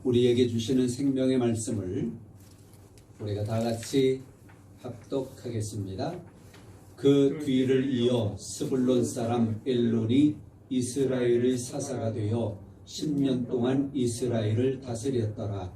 우리에게 주시는 생명의 말씀을 우리가 다 같이 합독하겠습니다. 그 뒤를 이어 스불론 사람 엘론이 이스라엘의 사사가 되어 10년 동안 이스라엘을 다스렸더라.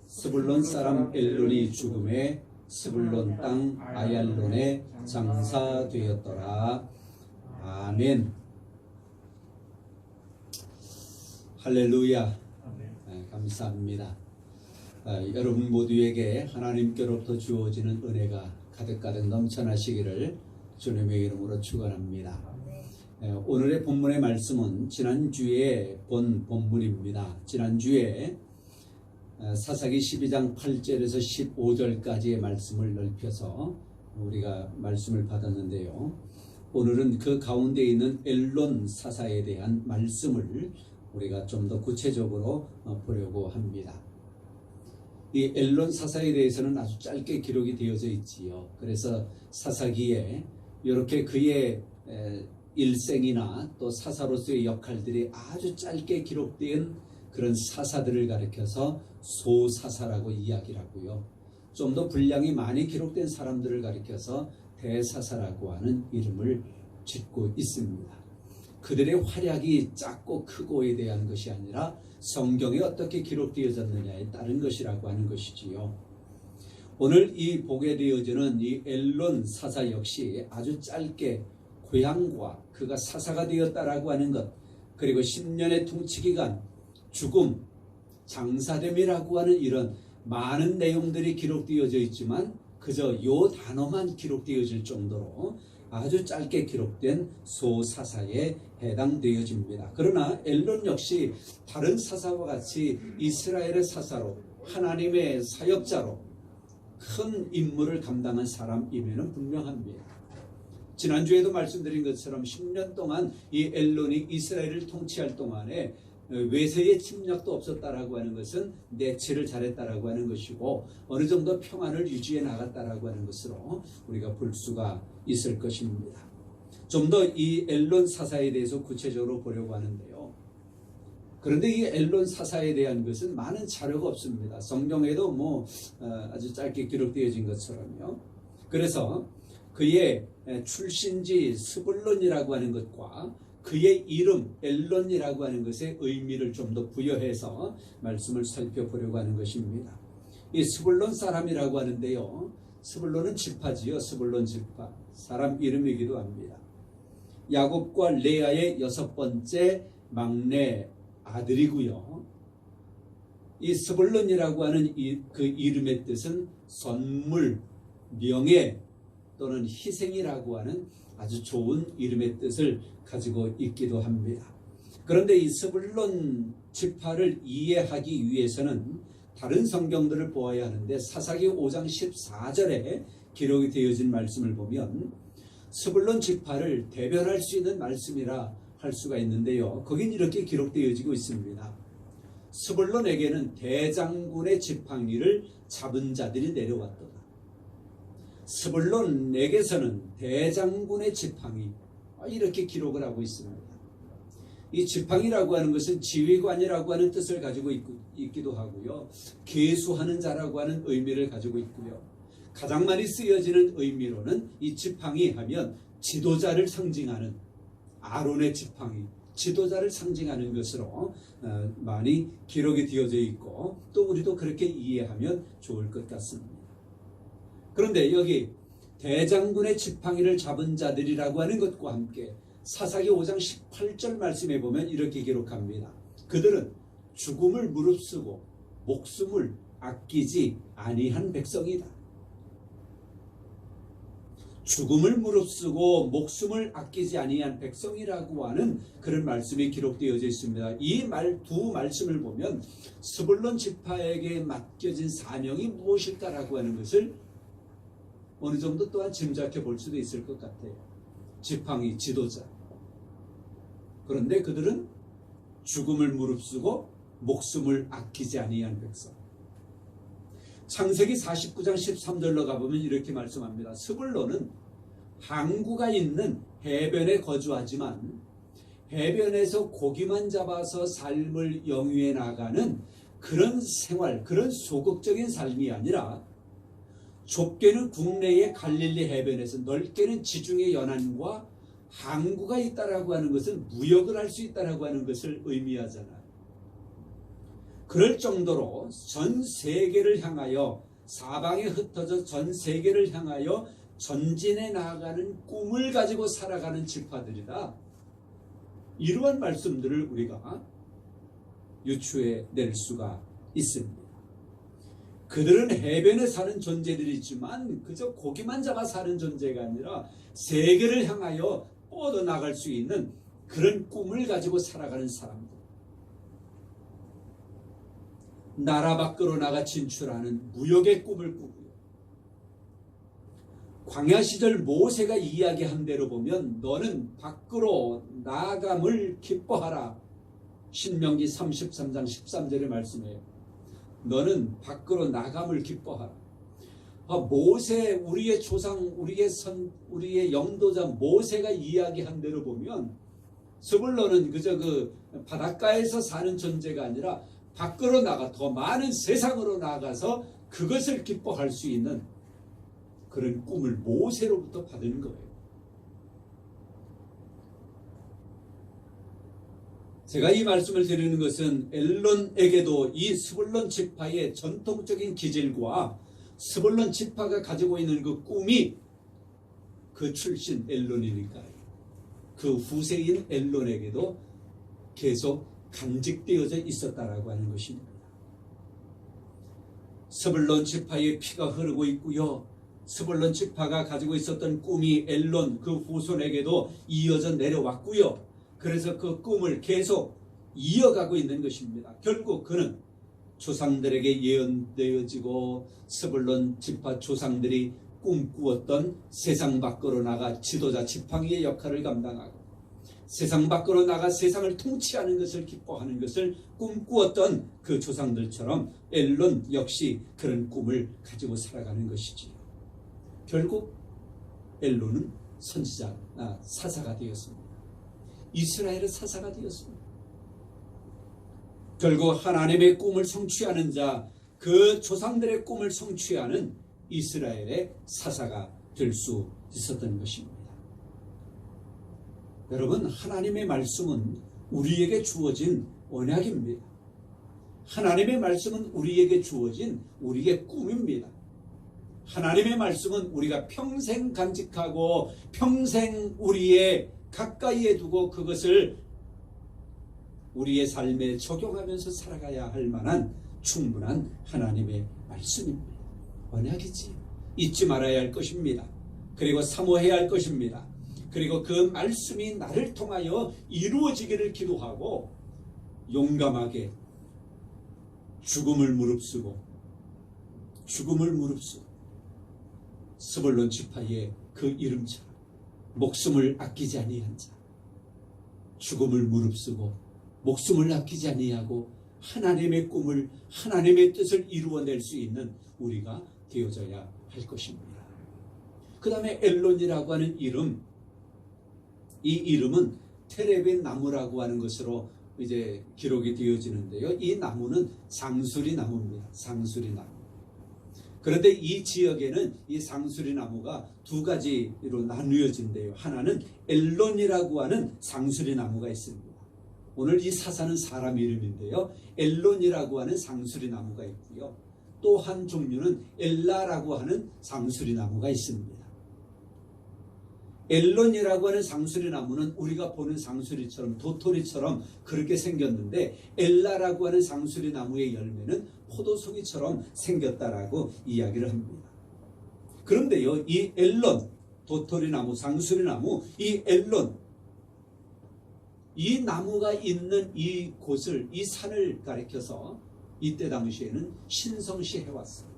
스불론 사람 엘론이 죽음에 스불론 땅 아얄론에 장사되었더라. 아멘. 할렐루야. 감사합니다. 여러분 모두에게 하나님께로부터 주어지는 은혜가 가득가득 넘쳐나시기를 주님의 이름으로 축원합니다. 오늘의 본문의 말씀은 지난주에 본 본문입니다. 지난주에 사사기 12장 8절에서 15절까지의 말씀을 넓혀서 우리가 말씀을 받았는데요. 오늘은 그 가운데 있는 엘론 사사에 대한 말씀을 우리가 좀 더 구체적으로 보려고 합니다. 이 엘론 사사에 대해서는 아주 짧게 기록이 되어져 있지요. 그래서 사사기에 이렇게 그의 일생이나 또 사사로서의 역할들이 아주 짧게 기록된 그런 사사들을 가리켜서 소사사라고 이야기를 하고요. 좀 더 분량이 많이 기록된 사람들을 가리켜서 대사사라고 하는 이름을 짓고 있습니다. 그들의 활약이 작고 크고에 대한 것이 아니라 성경에 어떻게 기록되어졌느냐에 따른 것이라고 하는 것이지요. 오늘 이 보게 되어지는 이 엘론 사사 역시 아주 짧게 고향과 그가 사사가 되었다라고 하는 것, 그리고 10년의 통치기간, 죽음, 장사됨이라고 하는 이런 많은 내용들이 기록되어져 있지만 그저 요 단어만 기록되어질 정도로 아주 짧게 기록된 소사사에 해당되어집니다. 그러나 엘론 역시 다른 사사와 같이 이스라엘의 사사로 하나님의 사역자로 큰 임무를 감당한 사람임에는 분명합니다. 지난주에도 말씀드린 것처럼 10년 동안 이 엘론이 이스라엘을 통치할 동안에 외세의 침략도 없었다라고 하는 것은 내치를 잘했다라고 하는 것이고 어느 정도 평안을 유지해 나갔다라고 하는 것으로 우리가 볼 수가 있을 것입니다. 좀 더 이 엘론 사사에 대해서 구체적으로 보려고 하는데요. 그런데 이 엘론 사사에 대한 것은 많은 자료가 없습니다. 성경에도 아주 짧게 기록되어진 것처럼요. 그래서 그의 출신지 스불론이라고 하는 것과 그의 이름 엘론이라고 하는 것에 의미를 좀 더 부여해서 말씀을 살펴보려고 하는 것입니다. 이 스불론 사람이라고 하는데요. 스불론은 지파지요. 스불론 지파. 사람 이름이기도 합니다. 야곱과 레아의 6번째 막내 아들이고요. 이 스불론이라고 하는 그 이름의 뜻은 선물, 명예 또는 희생이라고 하는 아주 좋은 이름의 뜻을 가지고 있기도 합니다. 그런데 이 스불론 지파를 이해하기 위해서는 다른 성경들을 보아야 하는데 사사기 5장 14절에 기록이 되어진 말씀을 보면 스불론 지파를 대변할 수 있는 말씀이라 할 수가 있는데요. 거긴 이렇게 기록되어지고 있습니다. 스불론에게는 대장군의 지팡이를 잡은 자들이 내려왔도다. 스불론에게서는 대장군의 지팡이, 이렇게 기록을 하고 있습니다. 이 지팡이라고 하는 것은 지휘관이라고 하는 뜻을 가지고 있기도 하고요. 계수하는 자라고 하는 의미를 가지고 있고요. 가장 많이 쓰여지는 의미로는 이 지팡이 하면 지도자를 상징하는 아론의 지팡이, 지도자를 상징하는 것으로 많이 기록이 되어져 있고 또 우리도 그렇게 이해하면 좋을 것 같습니다. 그런데 여기 대장군의 지팡이를 잡은 자들이라고 하는 것과 함께 사사기 5장 18절 말씀에 보면 이렇게 기록합니다. 그들은 죽음을 무릅쓰고 목숨을 아끼지 아니한 백성이다. 죽음을 무릅쓰고 목숨을 아끼지 아니한 백성이라고 하는 그런 말씀이 기록되어져 있습니다. 이 두 말씀을 보면 스불론 지파에게 맡겨진 사명이 무엇일까라고 하는 것을 어느 정도 또한 짐작해 볼 수도 있을 것 같아요. 지팡이, 지도자. 그런데 그들은 죽음을 무릅쓰고 목숨을 아끼지 아니한 백성. 창세기 49장 13절로 가보면 이렇게 말씀합니다. 스불론은 항구가 있는 해변에 거주하지만 해변에서 고기만 잡아서 삶을 영위해 나가는 그런 생활, 그런 소극적인 삶이 아니라 좁게는 국내의 갈릴리 해변에서 넓게는 지중해 연안과 항구가 있다라고 하는 것은 무역을 할 수 있다라고 하는 것을 의미하잖아요. 그럴 정도로 전 세계를 향하여, 사방에 흩어져 전 세계를 향하여 전진해 나아가는 꿈을 가지고 살아가는 지파들이다. 이러한 말씀들을 우리가 유추해 낼 수가 있습니다. 그들은 해변에 사는 존재들이지만 그저 고기만 잡아 사는 존재가 아니라 세계를 향하여 뻗어나갈 수 있는 그런 꿈을 가지고 살아가는 사람들. 나라 밖으로 나가 진출하는 무역의 꿈을 꾸고요. 광야 시절 모세가 이야기한 대로 보면 너는 밖으로 나감을 기뻐하라. 신명기 33장 13절의 말씀이에요. 너는 밖으로 나감을 기뻐하라. 모세, 우리의 조상, 우리의 영도자 모세가 이야기한 대로 보면 스불론은 그저 그 바닷가에서 사는 존재가 아니라 밖으로 나가 더 많은 세상으로 나가서 그것을 기뻐할 수 있는 그런 꿈을 모세로부터 받은 거예요. 제가 이 말씀을 드리는 것은 엘론에게도 이 스불론 지파의 전통적인 기질과 스불론 지파가 가지고 있는 그 꿈이 그 출신 엘론이니까요. 그 후세인 엘론에게도 계속 간직되어져 있었다라고 하는 것입니다. 스불론 지파의 피가 흐르고 있고요. 스불론 지파가 가지고 있었던 꿈이 엘론 그 후손에게도 이어져 내려왔고요. 그래서 그 꿈을 계속 이어가고 있는 것입니다. 결국 그는 조상들에게 예언되어지고 스불론 지파 조상들이 꿈꾸었던 세상 밖으로 나가 지도자 지팡이의 역할을 감당하고 세상 밖으로 나가 세상을 통치하는 것을 기뻐하는 것을 꿈꾸었던 그 조상들처럼 엘론 역시 그런 꿈을 가지고 살아가는 것이지요. 결국 엘론은 사사가 되었습니다. 이스라엘의 사사가 되었습니다. 결국 하나님의 꿈을 성취하는 자, 그 조상들의 꿈을 성취하는 이스라엘의 사사가 될 수 있었던 것입니다. 여러분, 하나님의 말씀은 우리에게 주어진 언약입니다. 하나님의 말씀은 우리에게 주어진 우리의 꿈입니다. 하나님의 말씀은 우리가 평생 간직하고 평생 우리의 가까이에 두고 그것을 우리의 삶에 적용하면서 살아가야 할 만한 충분한 하나님의 말씀입니다. 언약이지. 잊지 말아야 할 것입니다. 그리고 사모해야 할 것입니다. 그리고 그 말씀이 나를 통하여 이루어지기를 기도하고 용감하게 죽음을 무릅쓰고 스불론 지파의 그 이름처럼 목숨을 아끼지 아니한 자, 죽음을 무릅쓰고 목숨을 아끼지 아니하고 하나님의 꿈을, 하나님의 뜻을 이루어낼 수 있는 우리가 되어져야 할 것입니다. 그 다음에 엘론이라고 하는 이름, 이 이름은 테레빈 나무라고 하는 것으로 이제 기록이 되어지는데요. 이 나무는 상수리 나무입니다. 상수리 나무. 그런데 이 지역에는 이 상수리 나무가 두 가지로 나누어진대요. 하나는 엘론이라고 하는 상수리 나무가 있습니다. 오늘 이 사사는 사람 이름인데요. 엘론이라고 하는 상수리 나무가 있고요. 또 한 종류는 엘라라고 하는 상수리 나무가 있습니다. 엘론이라고 하는 상수리 나무는 우리가 보는 상수리처럼 도토리처럼 그렇게 생겼는데 엘라라고 하는 상수리 나무의 열매는 포도송이처럼 생겼다라고 이야기를 합니다. 그런데요, 이 엘론, 도토리나무, 상수리나무, 이 엘론, 이 나무가 있는 이 곳을, 이 산을 가리켜서 이때 당시에는 신성시 해왔어요.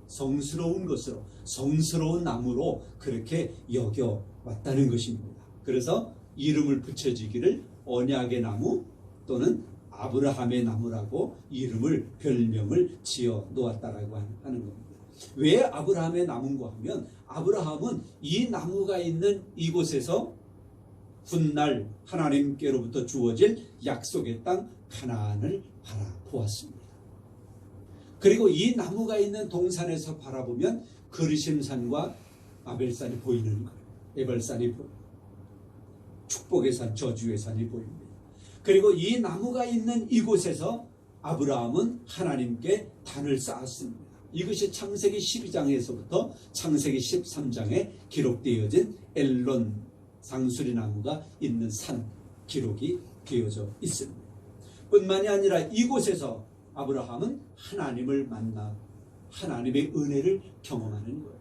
성스러운 것으로, 성스러운 나무로 그렇게 여겨왔다는 것입니다. 그래서 이름을 붙여지기를 언약의 나무 또는 아브라함의 나무라고 이름을, 별명을 지어 놓았다라고 하는 겁니다. 왜 아브라함의 나무인가 하면 아브라함은 이 나무가 있는 이곳에서 훗날 하나님께로부터 주어질 약속의 땅 가나안을 바라보았습니다. 그리고 이 나무가 있는 동산에서 바라보면 그르심산과 아벨산이 보이는 거예요. 에발산이 보여요. 축복의 산, 저주의 산이 보입니다. 그리고 이 나무가 있는 이곳에서 아브라함은 하나님께 단을 쌓았습니다. 이것이 창세기 12장에서부터 창세기 13장에 기록되어진 엘론 상수리 나무가 있는 산 기록이 되어져 있습니다. 뿐만이 아니라 이곳에서 아브라함은 하나님을 만나 하나님의 은혜를 경험하는 거예요.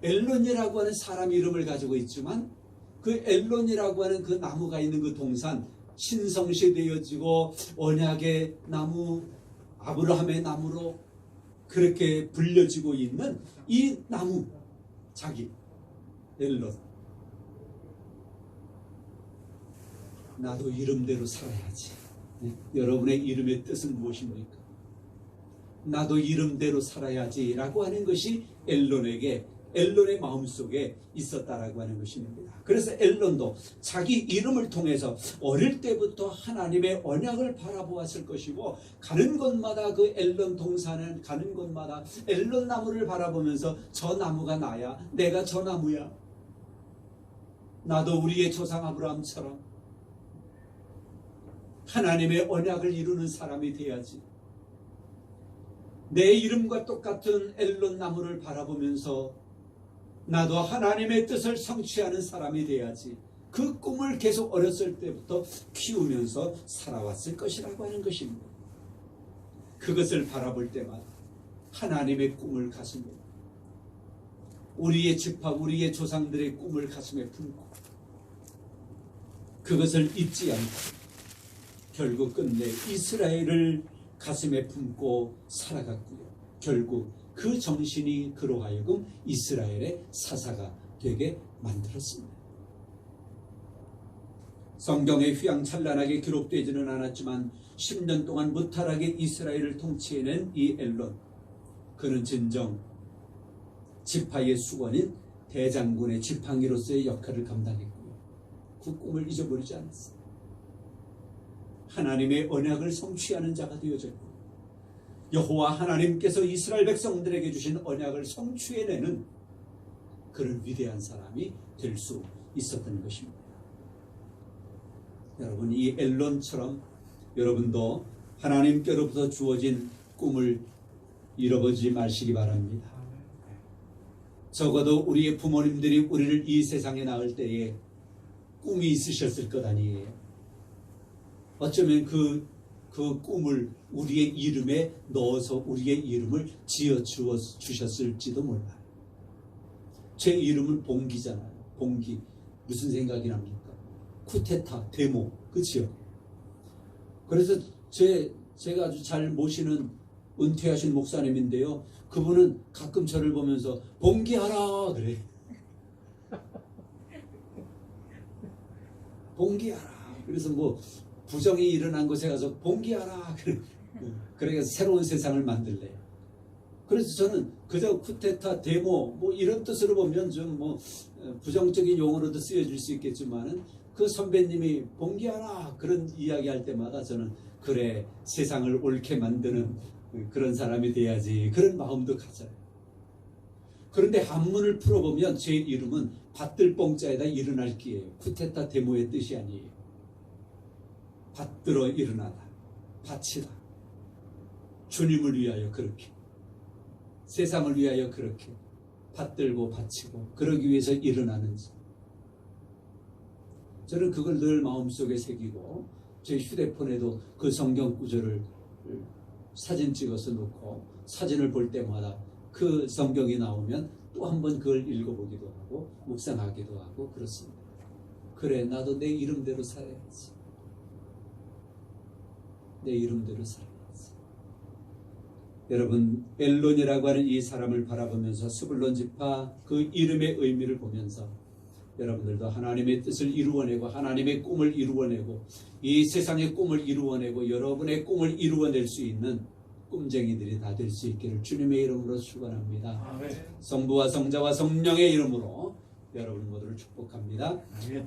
엘론이라고 하는 사람 이름을 가지고 있지만 그 엘론이라고 하는 그 나무가 있는 그 동산, 신성시되어지고 언약의 나무, 아브라함의 나무로 그렇게 불려지고 있는 이 나무, 자기 엘론. 나도 이름대로 살아야지. 네? 여러분의 이름의 뜻은 무엇입니까? 나도 이름대로 살아야지 라고 하는 것이 엘론의 마음속에 있었다라고 하는 것입니다. 그래서 엘론도 자기 이름을 통해서 어릴 때부터 하나님의 언약을 바라보았을 것이고, 가는 곳마다 그 엘론 동산에 가는 곳마다 엘론 나무를 바라보면서 저 나무가 나야, 내가 저 나무야, 나도 우리의 조상 아브라함처럼 하나님의 언약을 이루는 사람이 돼야지. 내 이름과 똑같은 엘론 나무를 바라보면서 나도 하나님의 뜻을 성취하는 사람이 돼야지. 그 꿈을 계속 어렸을 때부터 키우면서 살아왔을 것이라고 하는 것입니다. 그것을 바라볼 때마다 하나님의 꿈을 가슴에, 우리의 집합, 우리의 조상들의 꿈을 가슴에 품고 그것을 잊지 않고 결국 끝내 이스라엘을 가슴에 품고 살아갔고요. 결국 그 정신이 그로 하여금 이스라엘의 사사가 되게 만들었습니다. 성경에 휘황찬란하게 기록되지는 않았지만 10년 동안 무탈하게 이스라엘을 통치해낸 이 엘론, 그는 진정 지파의 수건인 대장군의 지팡이로서의 역할을 감당했고요. 그 꿈을 잊어버리지 않았어요. 하나님의 언약을 성취하는 자가 되어졌고, 여호와 하나님께서 이스라엘 백성들에게 주신 언약을 성취해내는 그런 위대한 사람이 될 수 있었던 것입니다. 여러분, 이 엘론처럼 여러분도 하나님께로부터 주어진 꿈을 잃어버리지 마시기 바랍니다. 적어도 우리의 부모님들이 우리를 이 세상에 낳을 때에 꿈이 있으셨을 것 아니에요. 어쩌면 그 꿈을 우리의 이름에 넣어서 우리의 이름을 지어 주셨을지도 몰라요. 제 이름은 봉기잖아요. 봉기. 무슨 생각이 납니까? 쿠데타, 데모. 그치요? 그래서 제가 아주 잘 모시는 은퇴하신 목사님인데요. 그분은 가끔 저를 보면서 봉기하라 그래. 봉기하라. 그래서 뭐 부정이 일어난 곳에 가서 봉기하라. 그러니까 새로운 세상을 만들래요. 그래서 저는 그저 쿠데타, 데모 뭐 이런 뜻으로 보면 좀 뭐 부정적인 용어로도 쓰여질 수 있겠지만은, 그 선배님이 봉기하라 그런 이야기할 때마다 저는 그래, 세상을 옳게 만드는 그런 사람이 돼야지, 그런 마음도 가져요. 그런데 한문을 풀어보면 제 이름은 받들 뽕자에다 일어날 기예요. 쿠데타, 데모의 뜻이 아니에요. 받들어 일어나다, 바치다, 주님을 위하여 그렇게, 세상을 위하여 그렇게 받들고 바치고 그러기 위해서 일어나는 자. 저는 그걸 늘 마음속에 새기고 제 휴대폰에도 그 성경 구절을 사진 찍어서 놓고 사진을 볼 때마다 그 성경이 나오면 또 한 번 그걸 읽어보기도 하고 묵상하기도 하고 그렇습니다. 그래, 나도 내 이름대로 살아야지. 내 이름대로 살아야지. 여러분, 엘론이라고 하는 이 사람을 바라보면서 스불론 지파 그 이름의 의미를 보면서 여러분들도 하나님의 뜻을 이루어내고 하나님의 꿈을 이루어내고 이 세상의 꿈을 이루어내고 여러분의 꿈을 이루어낼 수 있는 꿈쟁이들이 다 될 수 있기를 주님의 이름으로 축원합니다. 아멘. 성부와 성자와 성령의 이름으로 여러분 모두를 축복합니다. 아멘.